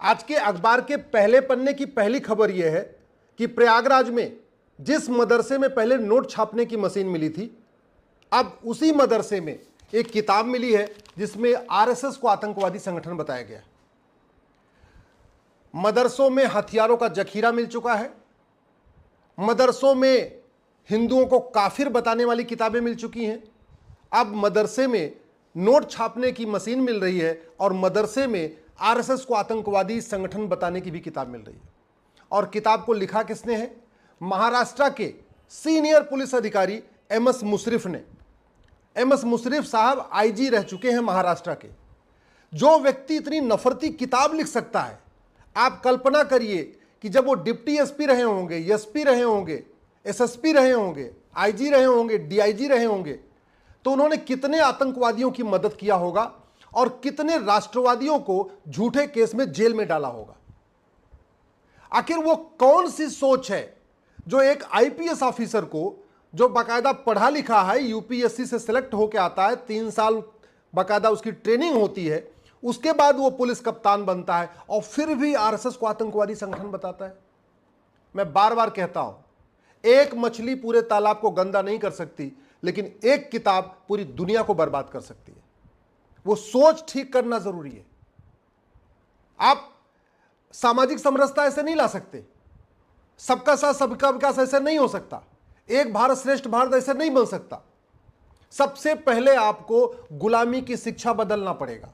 आज के अखबार के पहले पन्ने की पहली खबर यह है कि प्रयागराज में जिस मदरसे में पहले नोट छापने की मशीन मिली थी, अब उसी मदरसे में एक किताब मिली है जिसमें आरएसएस को आतंकवादी संगठन बताया गया है। मदरसों में हथियारों का जखीरा मिल चुका है, मदरसों में हिंदुओं को काफिर बताने वाली किताबें मिल चुकी हैं। अब मदरसे में नोट छापने की मशीन मिल रही है और मदरसे में आरएसएस को आतंकवादी संगठन बताने की भी किताब मिल रही है। और किताब को लिखा किसने है? महाराष्ट्र के सीनियर पुलिस अधिकारी एमएस मुशर्रफ ने। एमएस मुशर्रफ साहब आईजी रह चुके हैं महाराष्ट्र के। जो व्यक्ति इतनी नफरती किताब लिख सकता है, आप कल्पना करिए कि जब वो डिप्टी एसपी रहे होंगे, एसपी रहे होंगे, एसएसपी रहे होंगे, आईजी रहे होंगे, डीआईजी रहे होंगे, तो उन्होंने कितने आतंकवादियों की मदद किया होगा और कितने राष्ट्रवादियों को झूठे केस में जेल में डाला होगा। आखिर वो कौन सी सोच है जो एक आईपीएस ऑफिसर को, जो बाकायदा पढ़ा लिखा है, यूपीएससी से सिलेक्ट होकर आता है, 3 साल बाकायदा उसकी ट्रेनिंग होती है, उसके बाद वो पुलिस कप्तान बनता है और फिर भी आरएसएस को आतंकवादी संगठन बताता है। मैं बार बार कहता हूं, एक मछली पूरे तालाब को गंदा नहीं कर सकती, लेकिन एक किताब पूरी दुनिया को बर्बाद कर सकती है। वो सोच ठीक करना जरूरी है। आप सामाजिक समरसता ऐसे नहीं ला सकते, सबका साथ सबका विकास ऐसे नहीं हो सकता, एक भारत श्रेष्ठ भारत ऐसे नहीं बन सकता। सबसे पहले आपको गुलामी की शिक्षा बदलना पड़ेगा।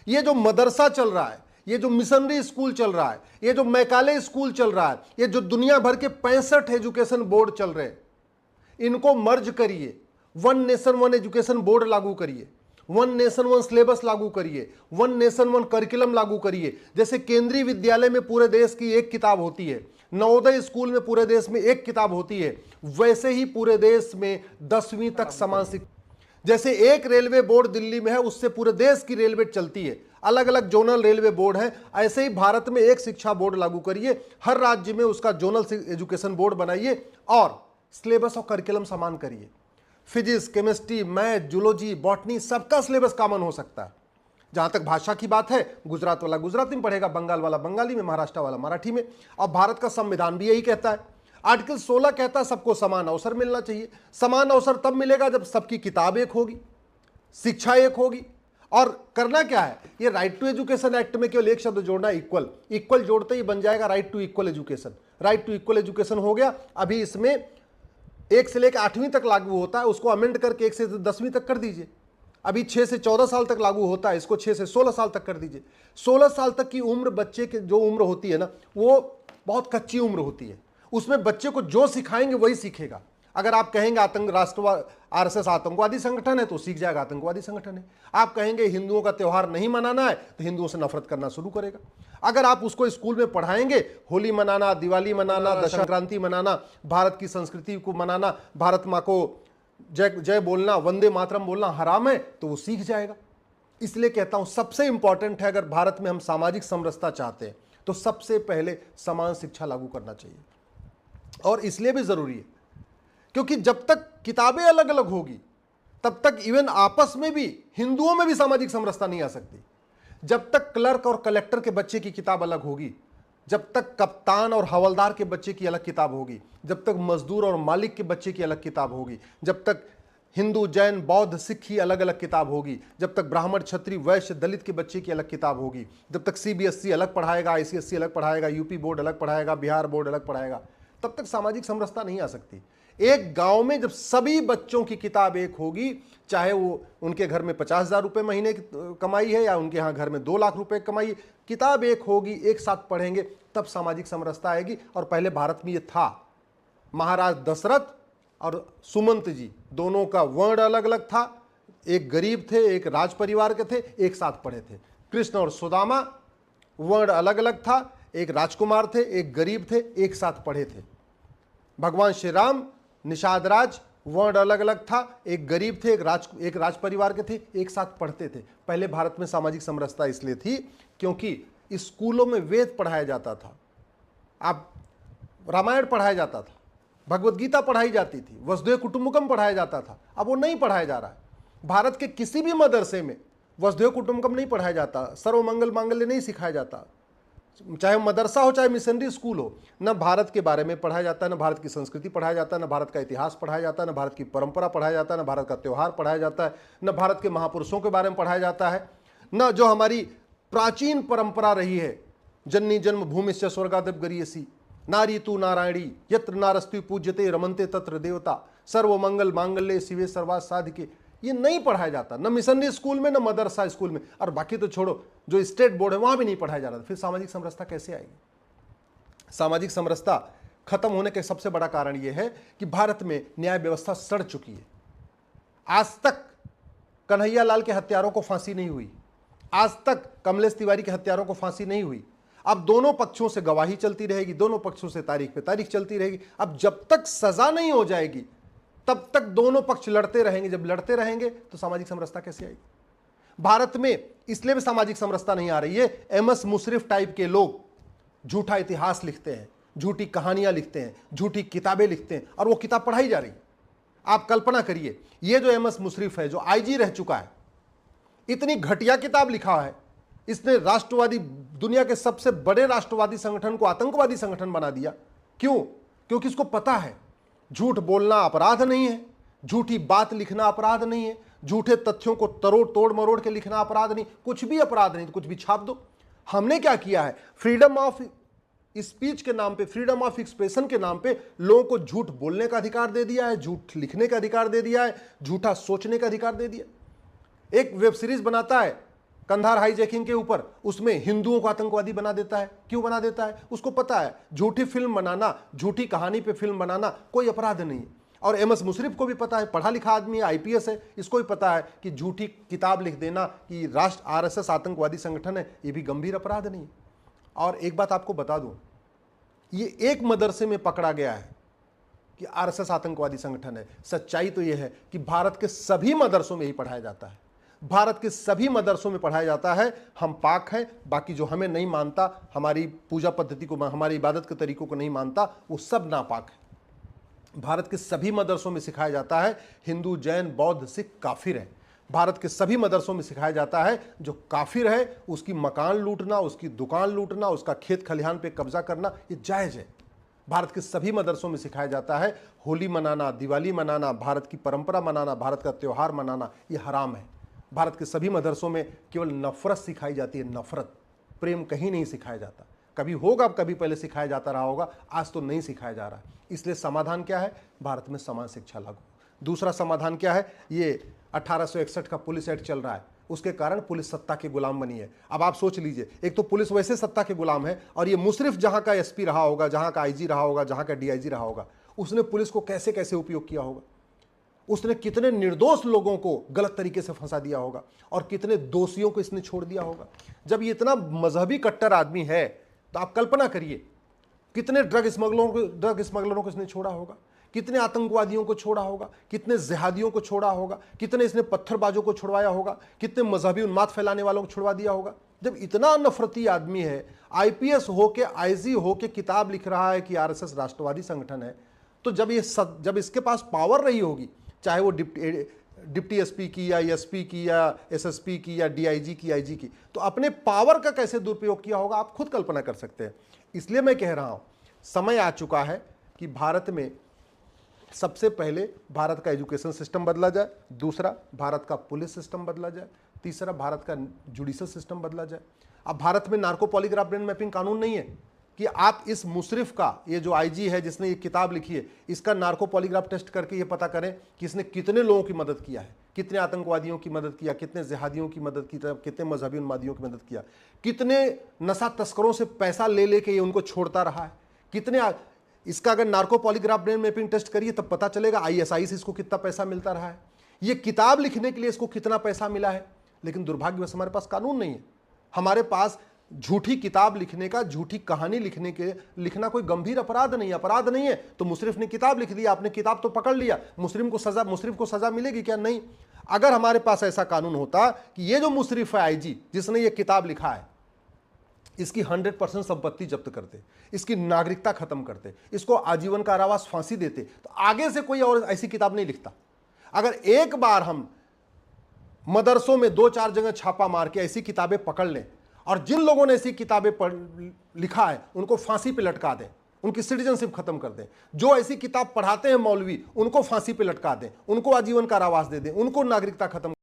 ये जो मदरसा चल रहा है, ये जो मिशनरी स्कूल चल रहा है, ये जो मैकाले स्कूल चल रहा है, ये जो दुनिया भर के 65 एजुकेशन बोर्ड चल रहे हैं, इनको मर्ज करिए, one nation one education board लागू करिए, वन नेशन वन सिलेबस लागू करिए, वन नेशन वन करिकुलम लागू करिए। जैसे केंद्रीय विद्यालय में पूरे देश की एक किताब होती है, नवोदय स्कूल में पूरे देश में एक किताब होती है, वैसे ही पूरे देश में 10वीं तक समान शिक्षा। जैसे एक रेलवे बोर्ड दिल्ली में है, उससे पूरे देश की रेलवे चलती है, अलग अलग जोनल रेलवे बोर्ड है, ऐसे ही भारत में एक शिक्षा बोर्ड लागू करिए, हर राज्य में उसका जोनल एजुकेशन बोर्ड बनाइए और सिलेबस और करिकुलम समान करिए। Physics, chemistry, math, zoology, botany, सबका सिलेबस कॉमन हो सकता है। जहां तक भाषा की बात है, गुजरात वाला गुजराती में पढ़ेगा, बंगाल वाला बंगाली में, महाराष्ट्र वाला मराठी में। और भारत का संविधान भी यही कहता है, आर्टिकल 16 कहता है सबको समान अवसर मिलना चाहिए। समान अवसर तब मिलेगा जब सबकी किताब एक होगी, शिक्षा एक होगी। और करना क्या है, ये राइट टू एजुकेशन एक्ट में केवल एक शब्द जोड़ना, इक्वल। इक्वल जोड़ते ही बन जाएगा right to equal education. Right to equal education हो गया। अभी इसमें 1 से लेकर 8वीं तक लागू होता है, उसको अमेंड करके 1 से 10वीं तक कर दीजिए। अभी 6 से 14 साल तक लागू होता है, इसको 6 से 16 साल तक कर दीजिए। 16 साल तक की उम्र बच्चे की जो उम्र होती है ना, वो बहुत कच्ची उम्र होती है। उसमें बच्चे को जो सिखाएंगे वही सीखेगा। अगर आप कहेंगे आरएसएस आतंकवादी संगठन है तो सीख जाएगा आतंकवादी संगठन है। आप कहेंगे हिंदुओं का त्यौहार नहीं मनाना है तो हिंदुओं से नफरत करना शुरू करेगा। अगर आप उसको स्कूल में पढ़ाएंगे होली मनाना, दिवाली मनाना, दशहरा संक्रांति मनाना, भारत की संस्कृति को मनाना, भारत माँ को जय जय बोलना, वंदे मातरम बोलना हराम है, तो वो सीख जाएगा। इसलिए कहता हूं सबसे इंपॉर्टेंट है, अगर भारत में हम सामाजिक समरसता चाहते हैं तो सबसे पहले समान शिक्षा लागू करना चाहिए। और इसलिए भी जरूरी है क्योंकि जब तक किताबें अलग अलग होगी तब तक इवन आपस में भी हिंदुओं में भी सामाजिक समरसता नहीं आ सकती। जब तक क्लर्क और कलेक्टर के बच्चे की किताब अलग होगी, जब तक कप्तान और हवलदार के बच्चे की अलग किताब होगी, जब तक मजदूर और मालिक के बच्चे की अलग किताब होगी, जब तक हिंदू, जैन, बौद्ध, सिख की अलग अलग किताब होगी, जब तक ब्राह्मण, क्षत्रिय, वैश्य, दलित के बच्चे की अलग किताब होगी, जब तक सीबीएसई अलग पढ़ाएगा, आईसीएसई अलग पढ़ाएगा, यूपी बोर्ड अलग पढ़ाएगा, बिहार बोर्ड अलग पढ़ाएगा, तब तक सामाजिक समरसता नहीं आ सकती। एक गांव में जब सभी बच्चों की किताब एक होगी, चाहे वो उनके घर में 50,000 रुपये महीने की कमाई है या उनके यहाँ घर में 2 लाख रुपए कमाई, किताब एक होगी, एक साथ पढ़ेंगे, तब सामाजिक समरसता आएगी। और पहले भारत में ये था। महाराज दशरथ और सुमंत जी दोनों का वर्ण अलग अलग था, एक गरीब थे, एक राज परिवार के थे, एक साथ पढ़े थे। कृष्ण और सुदामा वर्ण अलग अलग था, एक राजकुमार थे, एक गरीब थे, एक साथ पढ़े थे। भगवान श्री राम निषाद राज वर्ण अलग अलग था, एक गरीब थे, एक राज परिवार के थे, एक साथ पढ़ते थे। पहले भारत में सामाजिक समरसता इसलिए थी क्योंकि स्कूलों में वेद पढ़ाया जाता था, आप रामायण पढ़ाया जाता था, भगवत गीता पढ़ाई जाती थी, वसुधैव कुटुंबकम पढ़ाया जाता था। अब वो नहीं पढ़ाया जा रहा है। भारत के किसी भी मदरसे में वसुधैव कुटुंबकम नहीं पढ़ाया जाता, सर्वमंगल मांगल्य नहीं सिखाया जाता, चाहे मदरसा हो चाहे मिशनरी स्कूल हो, न भारत के बारे में पढ़ाया जाता है, न भारत की संस्कृति पढ़ाया जाता है, न भारत का इतिहास पढ़ाया जाता है, न भारत की परंपरा पढ़ाया जाता है, न भारत का त्यौहार पढ़ाया जाता है, न भारत के महापुरुषों के बारे में पढ़ाया जाता है, न जो हमारी प्राचीन परंपरा रही है, जन्नी जन्म भूमिश्च स्वर्गादप गरीयसी नारी तू नारायणी यत्र नारस्तु पूज्यते रमनते तत्र देवता सर्वमंगल मांगल्ये शिवे सर्वार्थ साधिके, ये नहीं पढ़ाया जाता, न मिशनरी स्कूल में, न मदरसा स्कूल में, और बाकी तो छोड़ो, जो स्टेट बोर्ड है वहां भी नहीं पढ़ाया जा रहा था। फिर सामाजिक समरसता कैसे आएगी? सामाजिक समरसता खत्म होने का सबसे बड़ा कारण यह है कि भारत में न्याय व्यवस्था सड़ चुकी है। आज तक कन्हैया लाल के हत्यारों को फांसी नहीं हुई, आज तक कमलेश तिवारी के हत्यारों को फांसी नहीं हुई। अब दोनों पक्षों से गवाही चलती रहेगी, दोनों पक्षों से तारीख पे तारीख चलती रहेगी। अब जब तक सजा नहीं हो जाएगी तब तक दोनों पक्ष लड़ते रहेंगे। जब लड़ते रहेंगे तो सामाजिक समरसता कैसे आएगी? भारत में इसलिए भी सामाजिक समरसता नहीं आ रही है, एमएस मुशर्रफ टाइप के लोग झूठा इतिहास लिखते हैं, झूठी कहानियां लिखते हैं, झूठी किताबें लिखते हैं, और वो किताब पढ़ाई जा रही। आप कल्पना करिए, ये जो एमएस मुशर्रफ है, जो आईजी रह चुका है, इतनी घटिया किताब लिखा है, इसने राष्ट्रवादी, दुनिया के सबसे बड़े राष्ट्रवादी संगठन को आतंकवादी संगठन बना दिया। क्यों? क्योंकि इसको पता है झूठ बोलना अपराध नहीं है, झूठी बात लिखना अपराध नहीं है, झूठे तथ्यों को तोड़ मरोड़ के लिखना अपराध नहीं, कुछ भी अपराध नहीं, तो कुछ भी छाप दो। हमने क्या किया है? फ्रीडम ऑफ स्पीच के नाम पे, फ्रीडम ऑफ एक्सप्रेशन के नाम पे लोगों को झूठ बोलने का अधिकार दे दिया है, झूठ लिखने का अधिकार दे दिया है, झूठा सोचने का अधिकार दे दिया। एक वेब सीरीज बनाता है कंधार हाईजैकिंग के ऊपर, उसमें हिंदुओं को आतंकवादी बना देता है। क्यों बना देता है? उसको पता है झूठी फिल्म बनाना, झूठी कहानी पे फिल्म बनाना कोई अपराध नहीं है। और एमएस मुशर्रफ को भी पता है, पढ़ा लिखा आदमी है, आईपीएस है, इसको भी पता है कि झूठी किताब लिख देना कि राष्ट्र आरएसएस आतंकवादी संगठन है, ये भी गंभीर अपराध नहीं है। और एक बात आपको बता दूं, ये एक मदरसे में पकड़ा गया है कि आरएसएस आतंकवादी संगठन है। सच्चाई तो यह है कि भारत के सभी मदरसों में ही पढ़ाया जाता है, भारत के सभी मदरसों में पढ़ाया जाता है। हम पाक हैं, बाकी जो हमें नहीं मानता, हमारी पूजा पद्धति को, हमारी इबादत के तरीकों को नहीं मानता, वो सब नापाक है। भारत के सभी मदरसों में सिखाया जाता है हिंदू, जैन, बौद्ध, सिख काफिर है। भारत के सभी मदरसों में सिखाया जाता है जो काफिर है उसकी मकान लूटना, उसकी दुकान लूटना, उसका खेत खलिहान पे कब्जा करना ये जायज़ है। भारत के सभी मदरसों में सिखाया जाता है होली मनाना, दिवाली मनाना, भारत की परंपरा मनाना, भारत का त्यौहार मनाना ये हराम है। भारत के सभी मदरसों में केवल नफरत सिखाई जाती है, नफरत, प्रेम कहीं नहीं सिखाया जाता। कभी होगा, कभी पहले सिखाया जाता रहा होगा, आज तो नहीं सिखाया जा रहा। इसलिए समाधान क्या है? भारत में समान शिक्षा लागू। दूसरा समाधान क्या है? ये 1861 का पुलिस एक्ट चल रहा है, उसके कारण पुलिस सत्ता के गुलाम बनी है। अब आप सोच लीजिए, एक तो पुलिस वैसे सत्ता के गुलाम है, और ये मुशर्रफ जहां का एसपी रहा होगा, जहां का आईजी रहा होगा, जहां का डीआईजी रहा होगा, उसने पुलिस को कैसे कैसे उपयोग किया होगा, उसने कितने निर्दोष लोगों को गलत तरीके से फंसा दिया होगा, और कितने दोषियों को इसने छोड़ दिया होगा। जब ये इतना मजहबी कट्टर आदमी है तो आप कल्पना करिए कितने ड्रग स्मगलरों को इसने छोड़ा होगा, कितने आतंकवादियों को छोड़ा होगा, कितने जिहादियों को छोड़ा होगा, कितने इसने पत्थरबाजों को छुड़वाया होगा, कितने मजहबी उन्माद फैलाने वालों को छुड़वा दिया होगा। जब इतना नफरती आदमी है, आईपीएस होके, आईजी होके किताब लिख रहा है कि आरएसएस राष्ट्रवादी संगठन है, तो जब इसके पास पावर रही होगी, चाहे वो डिप्टी एसपी की या एसपी की या एसएसपी की या डीआईजी की, आईजी की, तो अपने पावर का कैसे दुरुपयोग किया होगा आप खुद कल्पना कर सकते हैं। इसलिए मैं कह रहा हूं, समय आ चुका है कि भारत में सबसे पहले भारत का एजुकेशन सिस्टम बदला जाए, दूसरा भारत का पुलिस सिस्टम बदला जाए, तीसरा भारत का जुडिशल सिस्टम बदला जाए। अब भारत में नार्को पॉलीग्राफ ब्रेन मैपिंग कानून नहीं है कि आप इस मुशर्रफ का, ये जो आईजी है जिसने ये किताब लिखी है, इसका नार्को पॉलीग्राफ टेस्ट करके ये पता करें कि इसने कितने लोगों की मदद किया है, कितने आतंकवादियों की मदद किया, कितने जिहादियों की मदद की, कितने मजहबी उन्मादियों की मदद किया, कितने नशा तस्करों से पैसा ले लेके ये उनको छोड़ता रहा है, कितने। इसका अगर narco polygraph brain mapping test करिए तब पता चलेगा आईएसआई से इसको कितना पैसा मिलता रहा है, ये किताब लिखने के लिए इसको कितना पैसा मिला है। लेकिन दुर्भाग्यवश हमारे पास कानून नहीं है। हमारे पास झूठी किताब लिखने का, झूठी कहानी लिखना कोई गंभीर अपराध नहीं है। तो मुशर्रफ ने किताब लिख दी, आपने किताब तो पकड़ लिया, मुशर्रफ को सजा मिलेगी क्या? नहीं। अगर हमारे पास ऐसा कानून होता कि ये जो मुशर्रफ है आईजी जिसने ये किताब लिखा है, इसकी 100% संपत्ति जब्त करते, इसकी नागरिकता खत्म करते, इसको आजीवन कारावास फांसी देते, तो आगे से कोई और ऐसी किताब नहीं लिखता। अगर एक बार हम मदरसों में 2-4 जगह छापा मार के ऐसी किताबें पकड़ लें और जिन लोगों ने ऐसी किताबें पढ़ लिखा है उनको फांसी पे लटका दें, उनकी सिटीजनशिप खत्म कर दें। जो ऐसी किताब पढ़ाते हैं मौलवी उनको फांसी पे लटका दें, उनको आजीवन कारावास दे दें, उनको नागरिकता खत्म